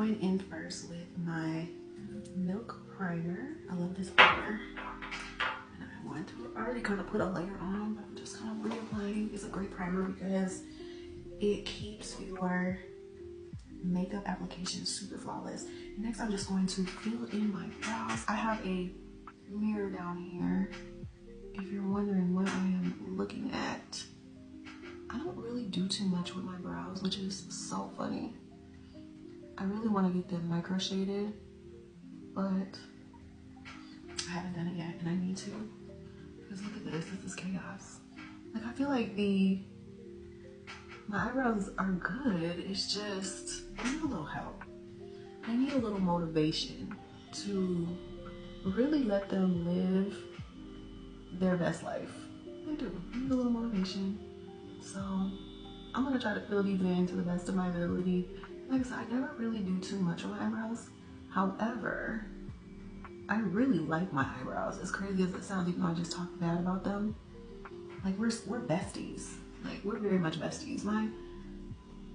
going in first with my Milk primer. I love this primer. And I want to already kind of put a layer on, but I'm just kind of reapplying. It's a great primer because it keeps your makeup application super flawless. Next, I'm just going to fill in my brows. I have a mirror down here. If you're wondering what I am looking at, I don't really do too much with my brows, which is so funny. I really want to get them micro shaded, but I haven't done it yet, and I need to. Because look at this is chaos. Like, I feel like my eyebrows are good. It's just, I need a little help. I need a little motivation to really let them live their best life. I do. I need a little motivation. So I'm gonna try to fill these in to the best of my ability. Like I said, I never really do too much on my eyebrows. However, I really like my eyebrows. As crazy as it sounds, even though I just talked bad about them. Like, we're besties. Like, we're very much besties. My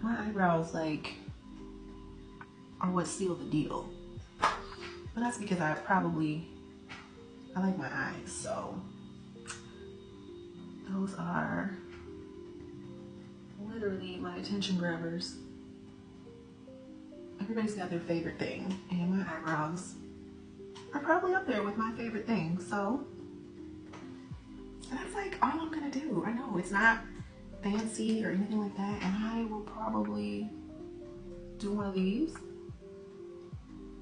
eyebrows, like, are what seal the deal. But that's because I like my eyes, so those are literally my attention grabbers. Everybody's got their favorite thing, and my eyebrows are probably up there with my favorite thing. So that's like all I'm gonna do. I know it's not fancy or anything like that, and I will probably do one of these.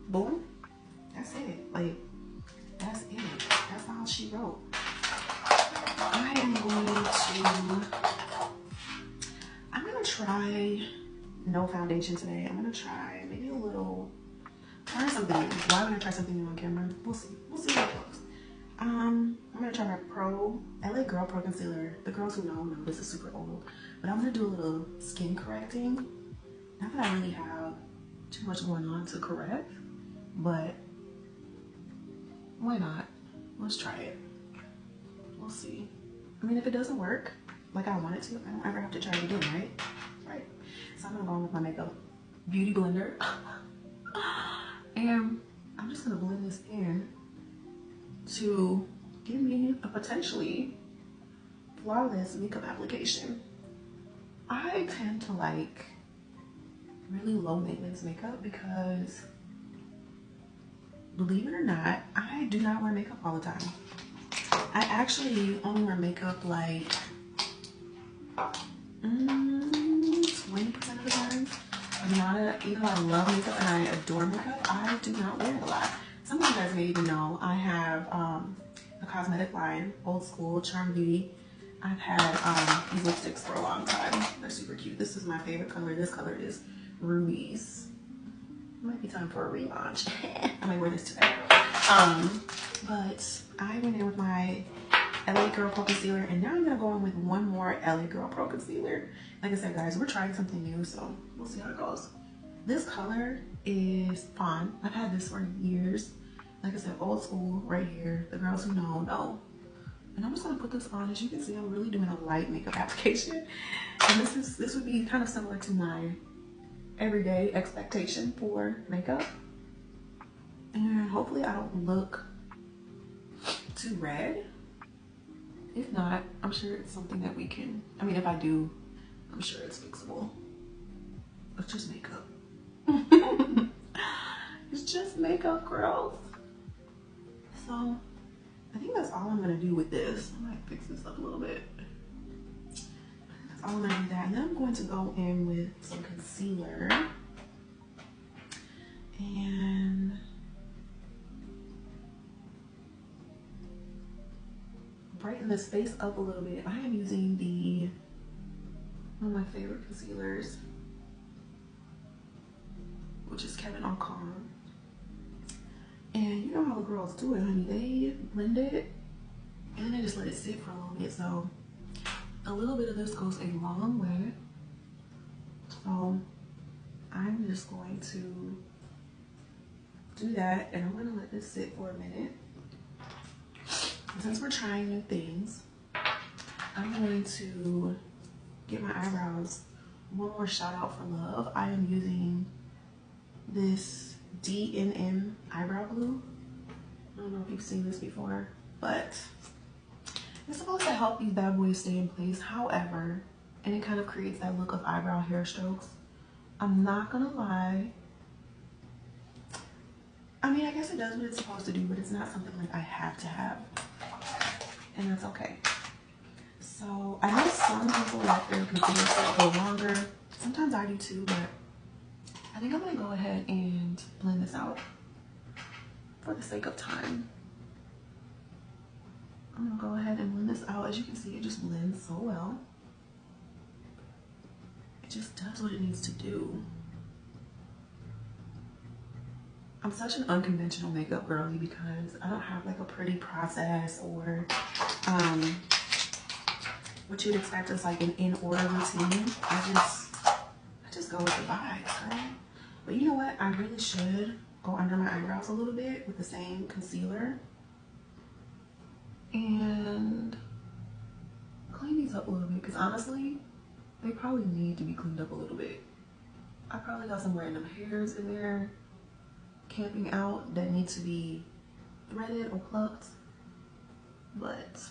Boom. That's it. Like, that's it. That's all she wrote. I'm gonna try no foundation today. I'm gonna try maybe try something new. Why would I try something new on camera? We'll see. We'll see how it goes. I'm gonna try my LA Girl Pro Concealer. The girls who know this is super old, but I'm gonna do a little skin correcting. Not that I really have too much going on to correct, but why not? Let's try it. We'll see. I mean, if it doesn't work like I want it to, I don't ever have to try it again, right? Right. So I'm gonna go on with my makeup beauty blender. And I'm just gonna blend this in to give me a potentially flawless makeup application. I tend to like really low maintenance makeup because, believe it or not, I do not wear makeup all the time. I actually only wear makeup like 20% of the time. Even though I love makeup and I adore makeup, I do not wear it a lot. Some of you guys may even know I have a cosmetic line, Old School Charm Beauty. I've had these lipsticks for a long time. They're super cute. This is my favorite color. This color is Rubies. It might be time for a relaunch. I might wear this today. But I went in with my LA Girl Pro Concealer, and now I'm gonna go in with one more LA Girl Pro Concealer. Like I said, guys, we're trying something new, so we'll see how it goes. This color is Fawn. I've had this for years. Like I said, Old School right here. The girls who know. And I'm just gonna put this on. As you can see, I'm really doing a light makeup application. And this would be kind of similar to my everyday expectation for makeup. And hopefully I don't look too red. If not, I'm sure it's something that we can, I mean, if I do, I'm sure it's fixable. It's just makeup. It's just makeup, girls. So I think that's all I'm gonna do with this. I might fix this up a little bit. That's all I'm gonna do that. And then I'm going to go in with some concealer and brighten this face up a little bit. I am using one of my favorite concealers, which is Kevyn Aucoin. And you know how the girls do it, honey. They blend it and then they just let it sit for a little bit. So a little bit of this goes a long way. So I'm just going to do that, and I'm gonna let this sit for a minute. Since we're trying new things, I'm going to give my eyebrows one more shout out for love. I am using this D&M eyebrow glue. I don't know if you've seen this before, but it's supposed to help these bad boys stay in place. However, and it kind of creates that look of eyebrow hair strokes. I'm not gonna lie. I mean, I guess it does what it's supposed to do, but it's not something like I have to have. And that's okay. So I know some people like their concealer to go longer. Sometimes I do too, but I think I'm gonna go ahead and blend this out for the sake of time. I'm gonna go ahead and blend this out. As you can see, it just blends so well. It just does what it needs to do. I'm such an unconventional makeup girly because I don't have like a pretty process or what you'd expect as like an in-order routine. I just go with the vibes, girl. But you know what? I really should go under my eyebrows a little bit with the same concealer and clean these up a little bit, because honestly, they probably need to be cleaned up a little bit. I probably got some random hairs in there camping out that need to be threaded or plucked, but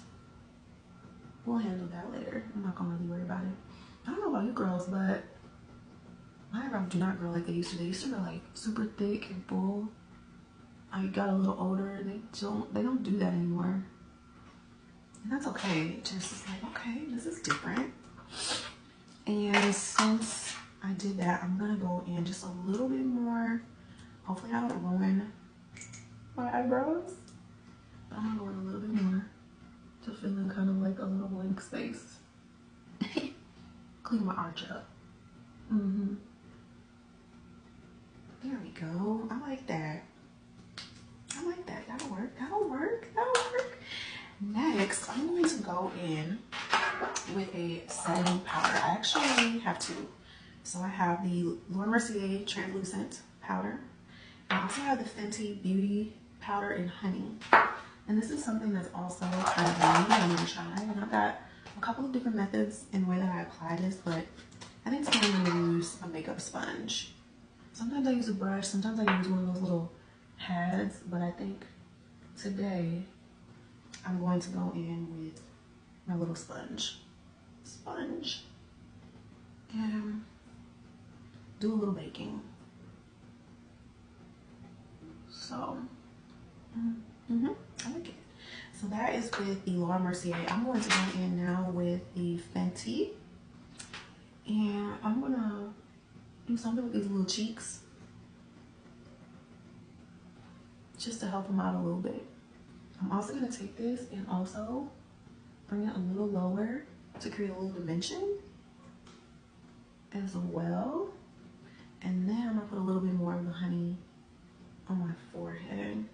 we'll handle that later. I'm not gonna really worry about it. I don't know about you girls, but my eyebrows do not grow like they used to. They used to grow like super thick and full. I got a little older and they don't do that anymore. And that's okay. It just is like, okay, this is different. And since I did that, I'm gonna go in just a little bit more. Hopefully I don't ruin my eyebrows, but I'm gonna go in a little bit more to fill in kind of like a little blank space. Clean my arch up. There we go. I like that. I like that. That'll work. That'll work. That'll work. Next, I'm going to go in with a setting powder. I actually have two. So I have the Laura Mercier translucent powder. I also have the Fenty Beauty powder in honey. And this is something that's also kind of new that I'm going to try. And I've got a couple of different methods in the way that I apply this, but I think today I'm going to use a makeup sponge. Sometimes I use a brush, sometimes I use one of those little pads, but I think today I'm going to go in with my little sponge. And do a little baking. So, I like it. So that is with the Laura Mercier. I'm going to go in now with the Fenty. And I'm gonna do something with these little cheeks, just to help them out a little bit. I'm also gonna take this and also bring it a little lower to create a little dimension as well. And then I'm gonna put a little bit more of the honey on my forehead.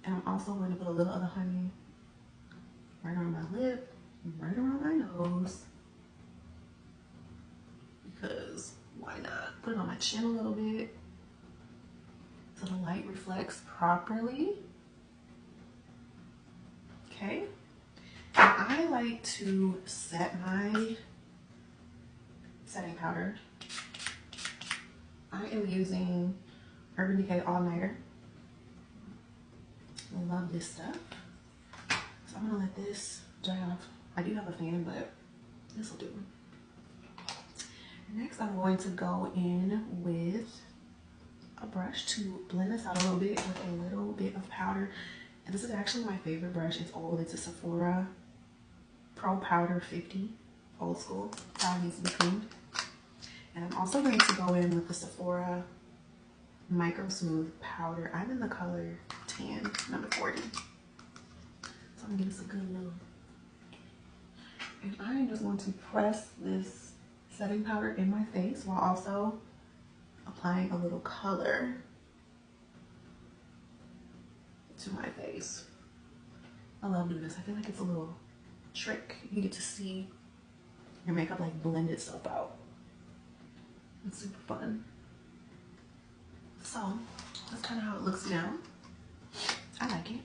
And I'm also going to put a little of the honey right around my lip, right around my nose. Because why not? Put it on my chin a little bit so the light reflects properly. Okay. And I like to set my setting powder. I am using Urban Decay All Nighter. I love this stuff. So I'm gonna let this dry off. I do have a fan, but this will do. Next, I'm going to go in with a brush to blend this out a little bit with a little bit of powder. And this is actually my favorite brush. It's old. It's a Sephora Pro Powder 50, old school. Probably needs to be cleaned. And I'm also going to go in with the Sephora Micro Smooth Powder. I'm in the color tan, number 40. So I'm gonna give this a good little. And I am just going to press this setting powder in my face while also applying a little color to my face. I love doing this. I feel like it's a little trick. You get to see your makeup like blend itself out. It's super fun. So that's kind of how it looks now. I like it.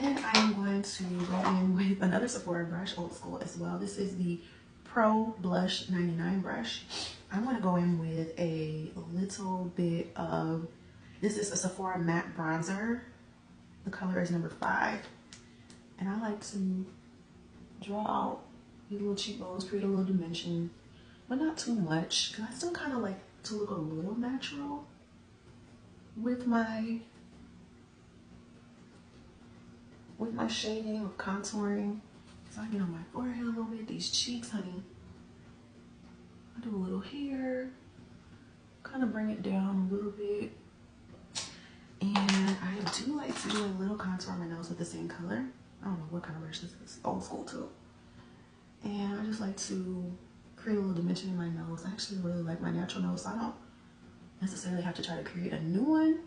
Then I am going to go in with another Sephora brush, old school as well. This is the Pro Blush 99 brush. I'm gonna go in with a little bit of, this is a Sephora matte bronzer. The color is number 5. And I like to draw out these little cheekbones, create a little dimension, but not too much, because I still kind of like to look a little natural with my shading or contouring. So I get on my forehead a little bit, these cheeks, honey. I do a little here, kind of bring it down a little bit. And I do like to do a little contour on my nose with the same color. I don't know what kind of brush this is, old school too. And I just like to create a little dimension in my nose. I actually really like my natural nose, so I don't necessarily have to try to create a new one.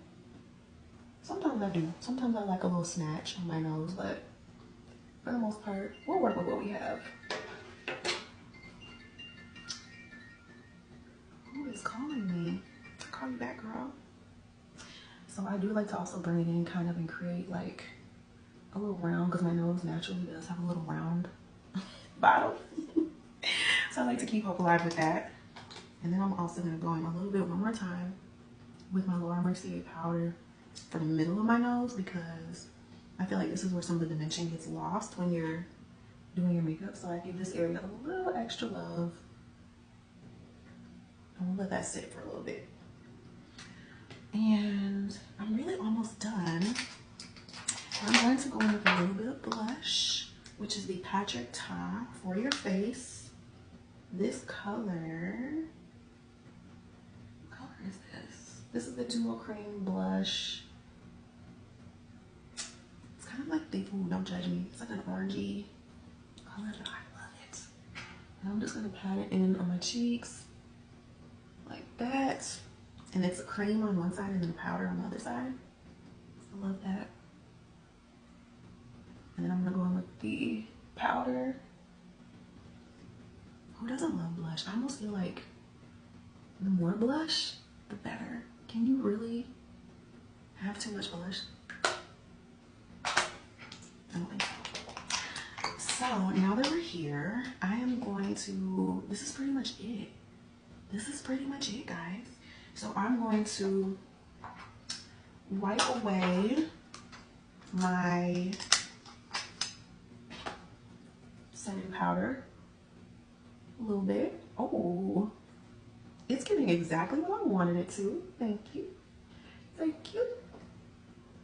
Sometimes I do. Sometimes I like a little snatch on my nose, but for the most part, we'll work with what we have. Who is calling me? I'll call you back, girl. So I do like to also bring it in kind of and create like a little round, because my nose naturally does have a little round bottom. So I like to keep hope alive with that. And then I'm also going to go in a little bit one more time with my Laura Mercier powder for the middle of my nose, because I feel like this is where some of the dimension gets lost when you're doing your makeup. So I give this area a little extra love. And we'll let that sit for a little bit. And I'm really almost done. I'm going to go in with a little bit of blush, which is the Patrick Ta For Your Face. This color, what color is this? This is the Duo Cream Blush. It's kind of like the, ooh, don't judge me. It's like an orangey color, but I love it. And I'm just gonna pat it in on my cheeks like that. And it's a cream on one side and then a powder on the other side. I love that. And then I'm gonna go in with the powder. Who doesn't love blush? I almost feel like the more blush, the better. Can you really have too much blush? I don't think so. So now that we're here, I am going to, this is pretty much it. This is pretty much it, guys. So I'm going to wipe away my setting powder a little bit. Oh, it's getting exactly what I wanted it to. Thank you. Thank you.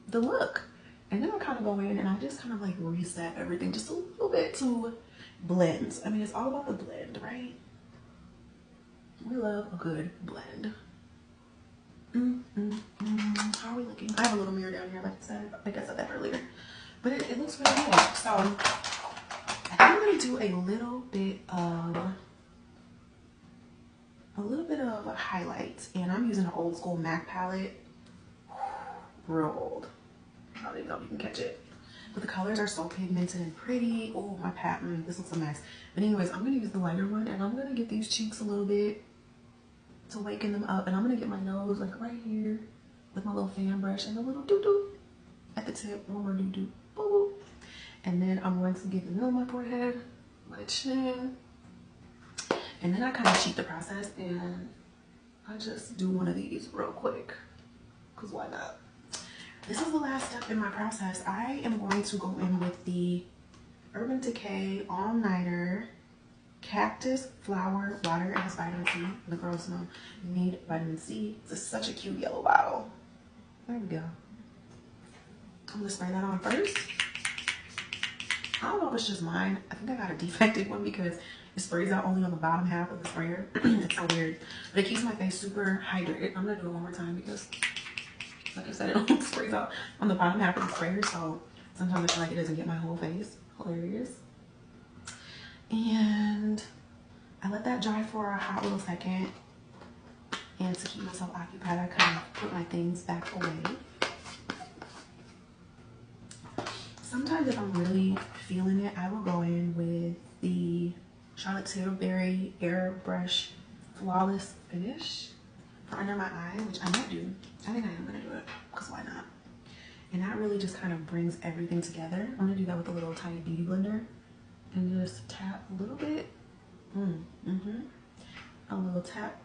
The look. And then I kind of go in and I just kind of like reset everything just a little bit to blend. I mean, it's all about the blend, right? We love a good blend. How are we looking? I have a little mirror down here, like I said that earlier. But it looks really good. So I think I'm gonna do a little bit of highlights, and I'm using an old school MAC palette. Real old. I don't even know if you can catch it. But the colors are so pigmented and pretty. Oh, my pattern. This looks a mess. But anyways, I'm gonna use the lighter one, and I'm gonna get these cheeks a little bit to waken them up, and I'm gonna get my nose like right here with my little fan brush and a little doo-doo at the tip. One more doo-doo. Boo. And then I'm going to get the middle of my forehead, my chin, and then I kind of cheat the process and I just do one of these real quick, because why not? This is the last step in my process. I am going to go in with the Urban Decay All Nighter Cactus Flower Water. It has vitamin C. The girls know you need vitamin C. It's such a cute yellow bottle. There we go. I'm gonna spray that on first. I don't know if it's just mine. I think I got a defective one because it sprays out only on the bottom half of the sprayer. It's so weird. But it keeps my face super hydrated. I'm gonna do it one more time because, like I said, it only sprays out on the bottom half of the sprayer. So sometimes I feel like it doesn't get my whole face. Hilarious. And I let that dry for a hot little second. And to keep myself occupied, I kind of put my things back away. Sometimes if I'm really feeling it, I will go in with the Charlotte Tilbury Airbrush Flawless Finish for under my eye, which I might do. I think I am going to do it, because why not? And that really just kind of brings everything together. I'm going to do that with a little tiny beauty blender and just tap a little bit. A little tap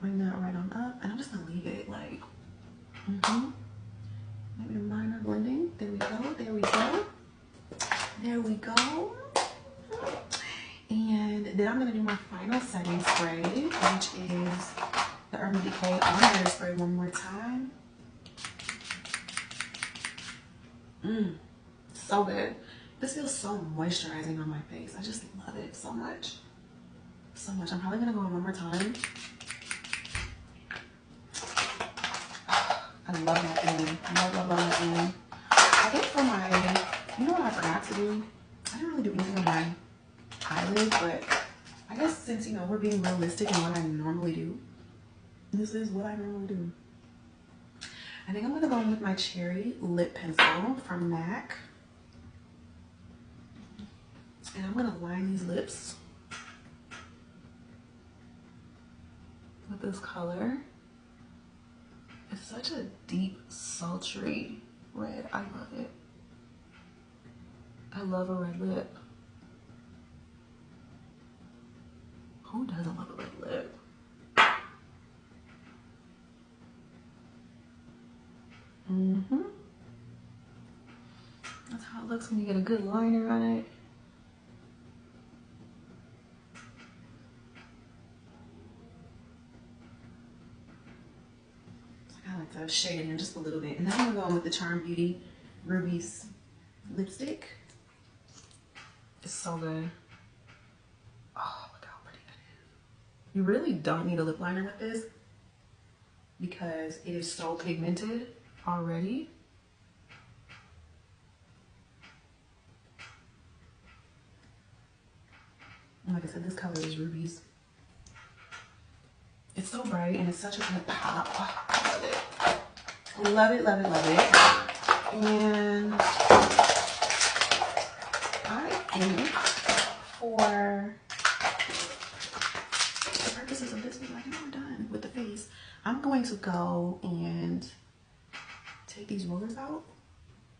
Bring that right on up, and I'm just gonna leave it like, maybe a minor blending. There we go, there we go. There we go. And then I'm gonna do my final setting spray, which is the Urban Decay On-Wear Spray one more time. So good. This feels so moisturizing on my face. I just love it so much. So much. I'm probably gonna go in one more time. I love that feeling. Love, love, love that feeling. I think for my, you know what I forgot to do? I didn't really do anything on my eyelids, but I guess since, you know, we're being realistic in what I normally do, this is what I normally do. I think I'm gonna go in with my Cherry Lip Pencil from MAC. And I'm gonna line these lips with this color. It's such a deep, sultry red. I love it. I love a red lip. Who doesn't love a red lip? That's how it looks when you get a good liner on it. I like to shade it in just a little bit. And then I'm gonna go in with the Charm Beauty Rubies lipstick. It's so good. Oh, look how pretty that is. You really don't need a lip liner with this because it is so pigmented already. And like I said, this color is Rubies. It's so bright and it's such a good pop. Oh, I love it. Love it, love it, love it. And I think for the purposes of this video, I think we're done with the face. I'm going to go and take these rollers out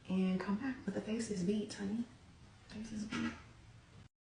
and come back. But the face is beat, honey. Face is beat.